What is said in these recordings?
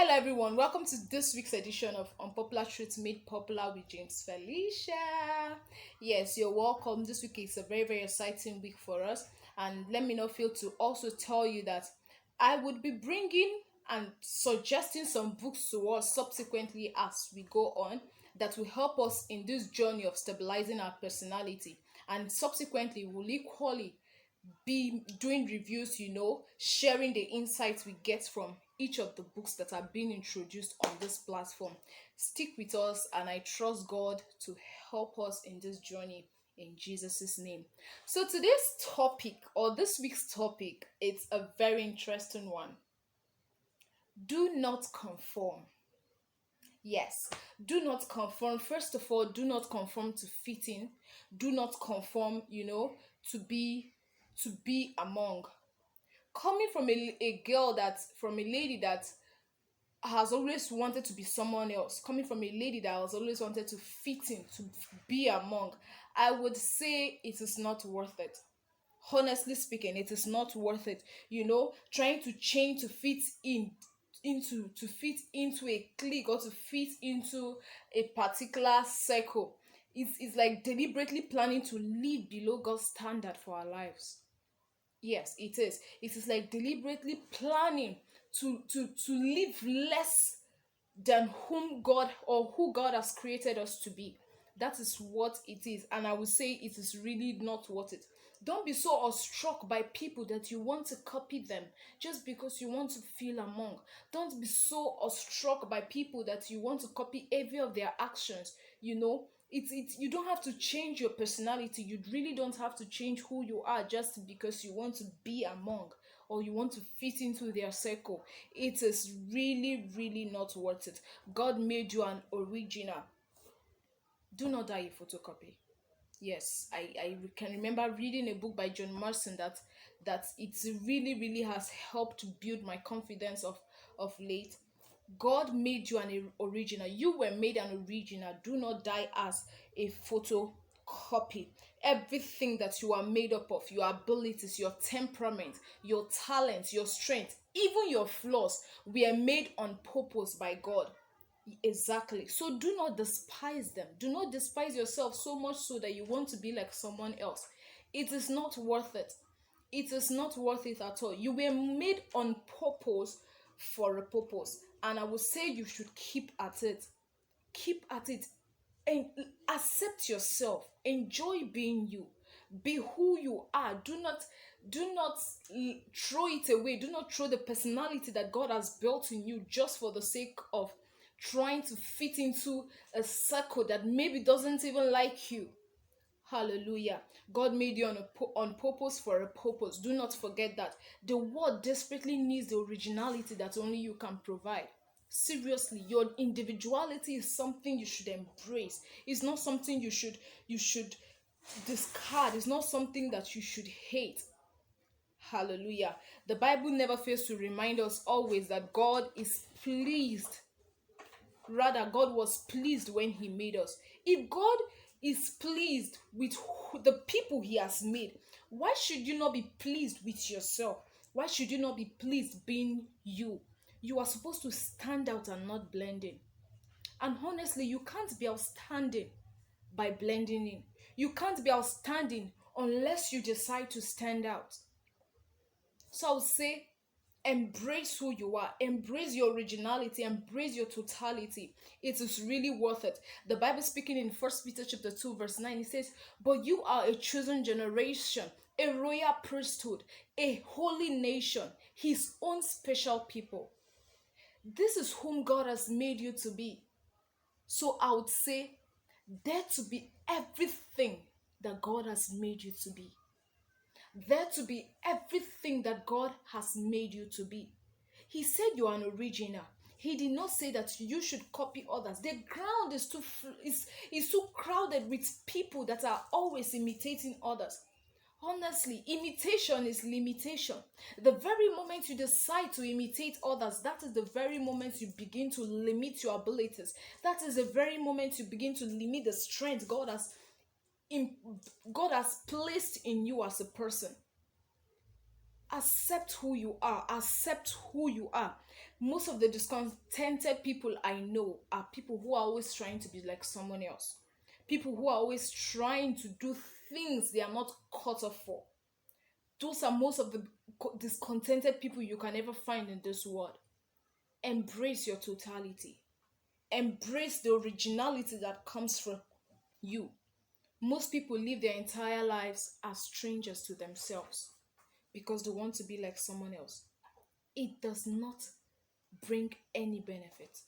Hello, everyone. Welcome to this week's edition of Unpopular Truths Made Popular with James Felicia. Yes, you're welcome. This week is a very, very exciting week for us. And let me not fail to also tell you that I would be bringing and suggesting some books to us subsequently as we go on that will help us in this journey of stabilizing our personality. And subsequently, will equally be doing reviews, sharing the insights we get from each of the books that are being introduced on this platform. Stick with us, and I trust God to help us in this journey in Jesus' name. So, today's topic, or this week's topic, it's a very interesting one. Do not conform. Yes, do not conform. First of all, do not conform to fit in. Do not conform, to be among. Coming from a girl that from a lady that has always wanted to be someone else, coming from a lady that has always wanted to fit in, to be among, I would say it is not worth it. Honestly speaking, it is not worth it. Trying to change to fit in to fit into a clique or to fit into a particular circle. It's like deliberately planning to live below God's standard for our lives. Yes, it is. It is like deliberately planning to live less than whom God or who God has created us to be. That is what it is, and I would say it is really not worth it. Don't be so awestruck by people that you want to copy them just because you want to feel among. Don't be so awestruck by people that you want to copy every of their actions. It's you don't have to change your personality. You really don't have to change who you are just because you want to be among or you want to fit into their circle. It is really, really not worth it. God made you an original. Do not die a photocopy. Yes, I can remember reading a book by John Marston that it really, really has helped build my confidence of late. God made you an original. You were made an original. Do not die as a photocopy. Everything that you are made up of, your abilities, your temperament, your talents, your strength, even your flaws, were made on purpose by God. Exactly. So do not despise them. Do not despise yourself so much so that you want to be like someone else. It is not worth it. It is not worth it at all. You were made on purpose for a purpose. And I would say you should keep at it. Keep at it. And accept yourself. Enjoy being you. Be who you are. Do not throw it away. Do not throw the personality that God has built in you just for the sake of trying to fit into a circle that maybe doesn't even like you. Hallelujah. God made you on purpose for a purpose. Do not forget that. The world desperately needs the originality that only you can provide. Seriously, your individuality is something you should embrace. It's not something you should discard. It's not something that you should hate. Hallelujah. The Bible never fails to remind us always that God is pleased. Rather, God was pleased when He made us. If God is pleased with the people He has made, why should you not be pleased with yourself? Why should you not be pleased being you? You are supposed to stand out and not blend in. And honestly, you can't be outstanding by blending in. You can't be outstanding unless you decide to stand out. So I would say, embrace who you are, embrace your originality, embrace your totality. It is really worth it. The Bible speaking in First Peter chapter 2 verse 9, it says, but you are a chosen generation, a royal priesthood, a holy nation, His own special people. This is whom God has made you to be. So I would say, dare to be everything that God has made you to be. There to be everything that God has made you to be. He said you are an original. He did not say that you should copy others. The ground is too crowded with people that are always imitating others. Honestly, imitation is limitation. The very moment you decide to imitate others, that is the very moment you begin to limit your abilities. That is the very moment you begin to limit the strength God has placed in you as a person. Accept who you are. Accept who you are. Most of the discontented people I know are people who are always trying to be like someone else. People who are always trying to do things they are not cut off for. Those are most of the discontented people you can ever find in this world. Embrace your totality. Embrace the originality that comes from you. Most people live their entire lives as strangers to themselves because they want to be like someone else. It does not bring any benefit.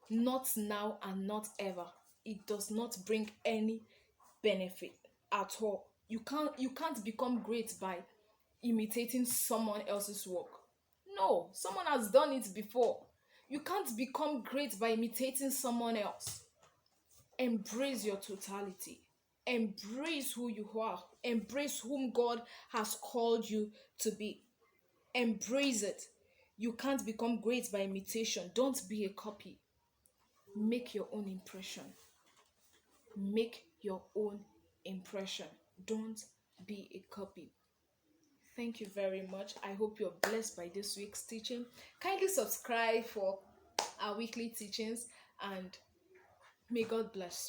Not now and not ever. It does not bring any benefit at all. You can't become great by imitating someone else's work. No, someone has done it before. You can't become great by imitating someone else. Embrace your totality. Embrace who you are. Embrace whom God has called you to be. Embrace it. You can't become great by imitation. Don't be a copy. Make your own impression. Make your own impression. Don't be a copy. Thank you very much. I hope you're blessed by this week's teaching. Kindly subscribe for our weekly teachings, and may God bless you.